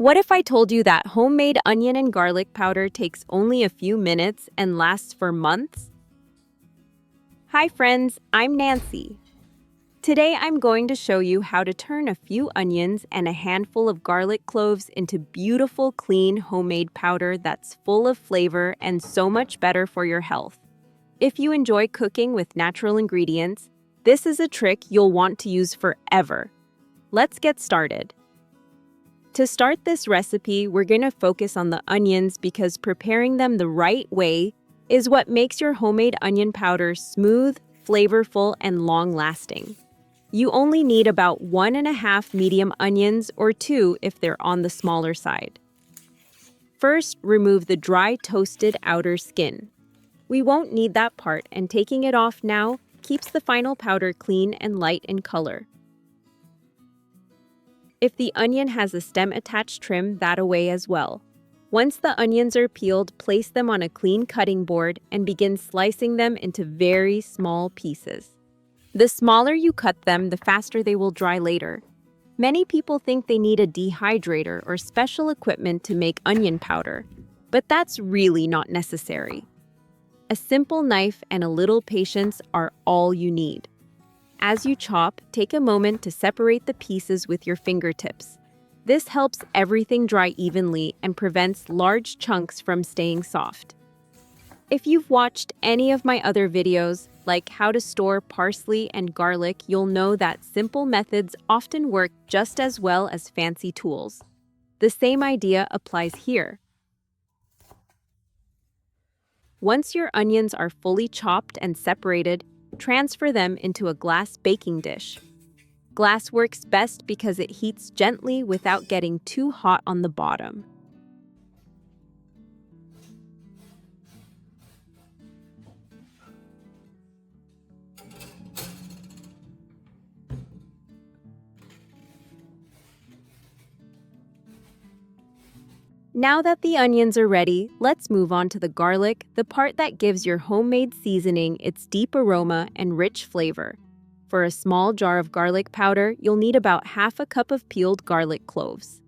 What if I told you that homemade onion and garlic powder takes only a few minutes and lasts for months? Hi friends, I'm Nancy. Today I'm going to show you how to turn a few onions and a handful of garlic cloves into beautiful, clean, homemade powder that's full of flavor and so much better for your health. If you enjoy cooking with natural ingredients, this is a trick you'll want to use forever. Let's get started. To start this recipe, we're going to focus on the onions because preparing them the right way is what makes your homemade onion powder smooth, flavorful, and long-lasting. You only need about 1.5 medium onions or 2 if they're on the smaller side. First, remove the dry, toasted outer skin. We won't need that part, and taking it off now keeps the final powder clean and light in color. If the onion has a stem attached, trim that away as well. Once the onions are peeled, place them on a clean cutting board and begin slicing them into very small pieces. The smaller you cut them, the faster they will dry later. Many people think they need a dehydrator or special equipment to make onion powder, but that's really not necessary. A simple knife and a little patience are all you need. As you chop, take a moment to separate the pieces with your fingertips. This helps everything dry evenly and prevents large chunks from staying soft. If you've watched any of my other videos, like how to store parsley and garlic, you'll know that simple methods often work just as well as fancy tools. The same idea applies here. Once your onions are fully chopped and separated, transfer them into a glass baking dish. Glass works best because it heats gently without getting too hot on the bottom. Now that the onions are ready, let's move on to the garlic, the part that gives your homemade seasoning its deep aroma and rich flavor. For a small jar of garlic powder, you'll need about half a cup of peeled garlic cloves.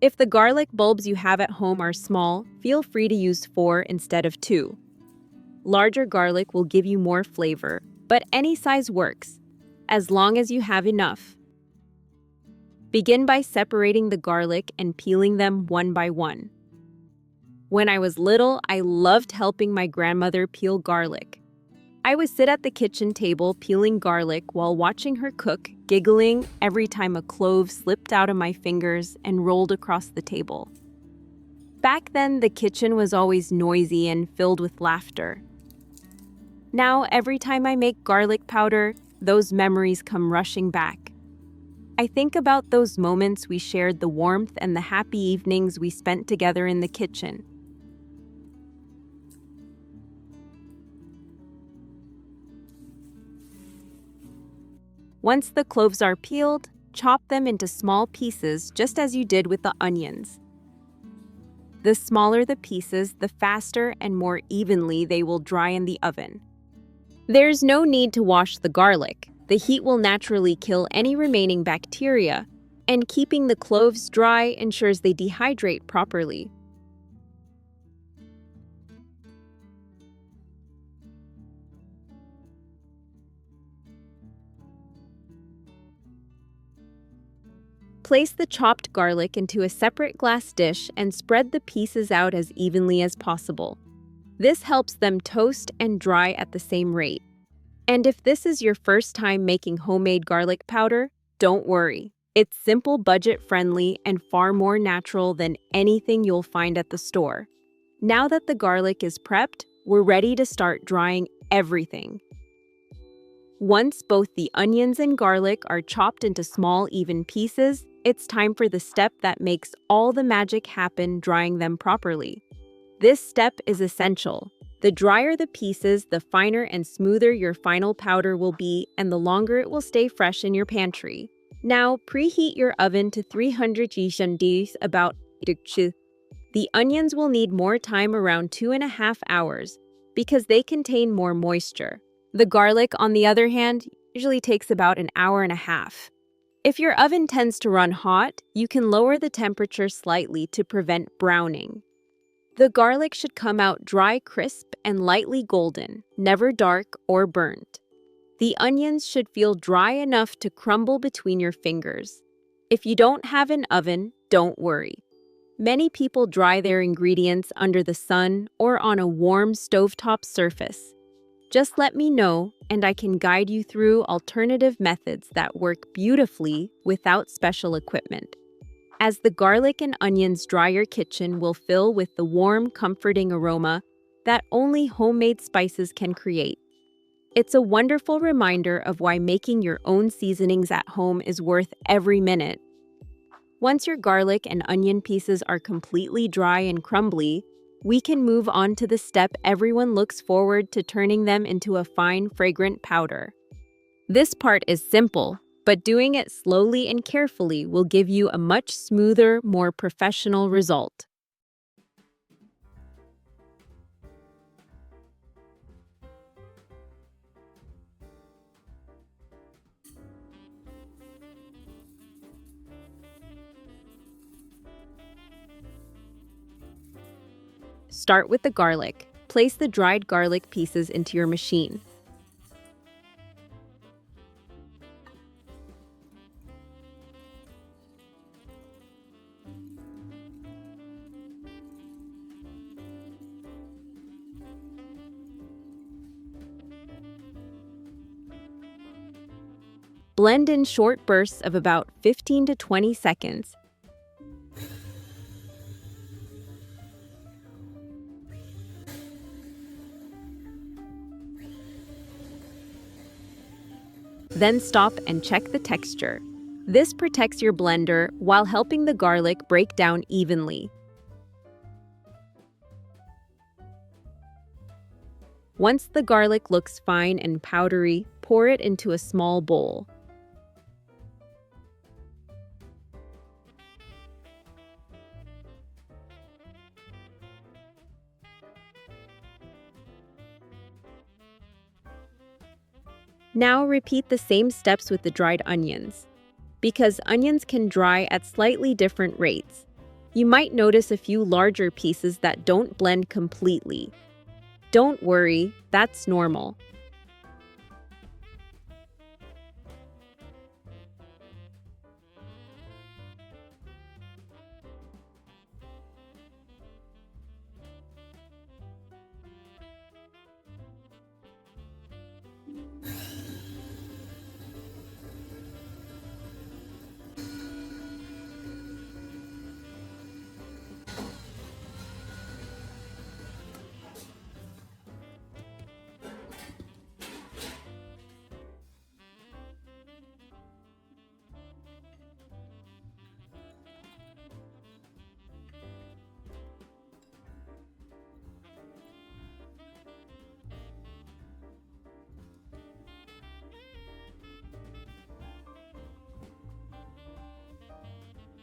If the garlic bulbs you have at home are small, feel free to use 4 instead of 2. Larger garlic will give you more flavor, but any size works, as long as you have enough. Begin by separating the garlic and peeling them one by one. When I was little, I loved helping my grandmother peel garlic. I would sit at the kitchen table peeling garlic while watching her cook, giggling every time a clove slipped out of my fingers and rolled across the table. Back then, the kitchen was always noisy and filled with laughter. Now, every time I make garlic powder, those memories come rushing back. I think about those moments we shared, the warmth and the happy evenings we spent together in the kitchen. Once the cloves are peeled, chop them into small pieces just as you did with the onions. The smaller the pieces, the faster and more evenly they will dry in the oven. There's no need to wash the garlic. The heat will naturally kill any remaining bacteria, and keeping the cloves dry ensures they dehydrate properly. Place the chopped garlic into a separate glass dish and spread the pieces out as evenly as possible. This helps them toast and dry at the same rate. And if this is your first time making homemade garlic powder, don't worry. It's simple, budget-friendly, and far more natural than anything you'll find at the store. Now that the garlic is prepped, we're ready to start drying everything. Once both the onions and garlic are chopped into small, even pieces, it's time for the step that makes all the magic happen, drying them properly. This step is essential. The drier the pieces, the finer and smoother your final powder will be, and the longer it will stay fresh in your pantry. Now, preheat your oven to 300 degrees about. The onions will need more time, around 2.5 hours, because they contain more moisture. The garlic, on the other hand, usually takes about an hour and a half. If your oven tends to run hot, you can lower the temperature slightly to prevent browning. The garlic should come out dry, crisp, and lightly golden, never dark or burnt. The onions should feel dry enough to crumble between your fingers. If you don't have an oven, don't worry. Many people dry their ingredients under the sun or on a warm stovetop surface. Just let me know, and I can guide you through alternative methods that work beautifully without special equipment. As the garlic and onions dry, your kitchen will fill with the warm, comforting aroma that only homemade spices can create. It's a wonderful reminder of why making your own seasonings at home is worth every minute. Once your garlic and onion pieces are completely dry and crumbly, we can move on to the step everyone looks forward to, turning them into a fine, fragrant powder. This part is simple, but doing it slowly and carefully will give you a much smoother, more professional result. Start with the garlic. Place the dried garlic pieces into your machine. Blend in short bursts of about 15 to 20 seconds. Then stop and check the texture. This protects your blender while helping the garlic break down evenly. Once the garlic looks fine and powdery, pour it into a small bowl. Now repeat the same steps with the dried onions. Because onions can dry at slightly different rates, you might notice a few larger pieces that don't blend completely. Don't worry, that's normal.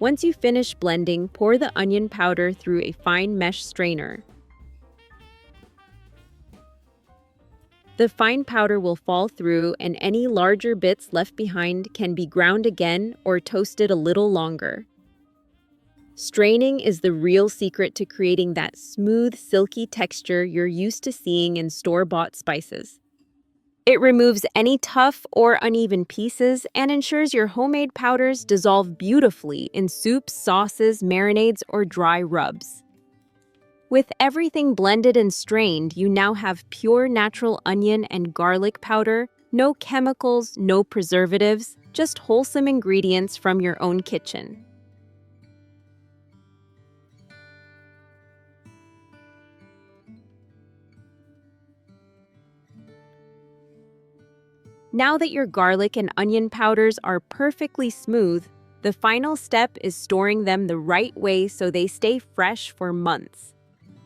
Once you finish blending, pour the onion powder through a fine mesh strainer. The fine powder will fall through, and any larger bits left behind can be ground again or toasted a little longer. Straining is the real secret to creating that smooth, silky texture you're used to seeing in store-bought spices. It removes any tough or uneven pieces and ensures your homemade powders dissolve beautifully in soups, sauces, marinades, or dry rubs. With everything blended and strained, you now have pure natural onion and garlic powder, no chemicals, no preservatives, just wholesome ingredients from your own kitchen. Now that your garlic and onion powders are perfectly smooth, the final step is storing them the right way so they stay fresh for months.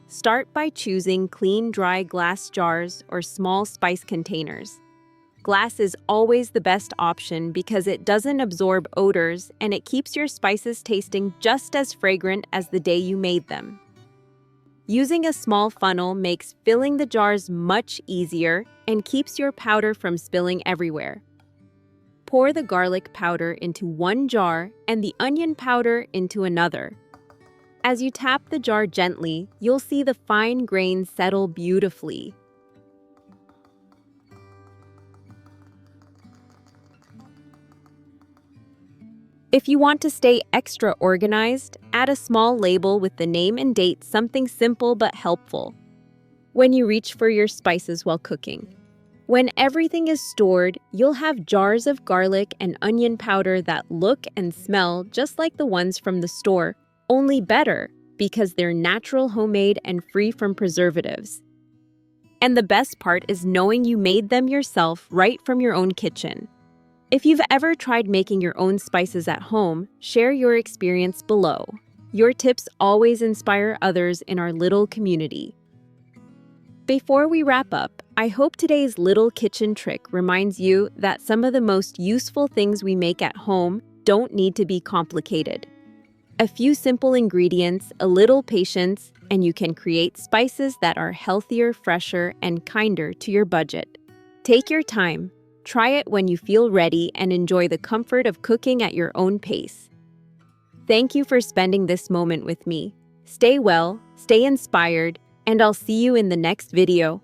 Start by choosing clean, dry glass jars or small spice containers. Glass is always the best option because it doesn't absorb odors and it keeps your spices tasting just as fragrant as the day you made them. Using a small funnel makes filling the jars much easier and keeps your powder from spilling everywhere. Pour the garlic powder into one jar and the onion powder into another. As you tap the jar gently, you'll see the fine grains settle beautifully. If you want to stay extra organized, add a small label with the name and date, something simple but helpful. When you reach for your spices while cooking. When everything is stored, you'll have jars of garlic and onion powder that look and smell just like the ones from the store, only better because they're natural, homemade, and free from preservatives. And the best part is knowing you made them yourself right from your own kitchen. If you've ever tried making your own spices at home, share your experience below. Your tips always inspire others in our little community. Before we wrap up, I hope today's little kitchen trick reminds you that some of the most useful things we make at home don't need to be complicated. A few simple ingredients, a little patience, and you can create spices that are healthier, fresher, and kinder to your budget. Take your time. Try it when you feel ready and enjoy the comfort of cooking at your own pace. Thank you for spending this moment with me. Stay well, stay inspired, and I'll see you in the next video.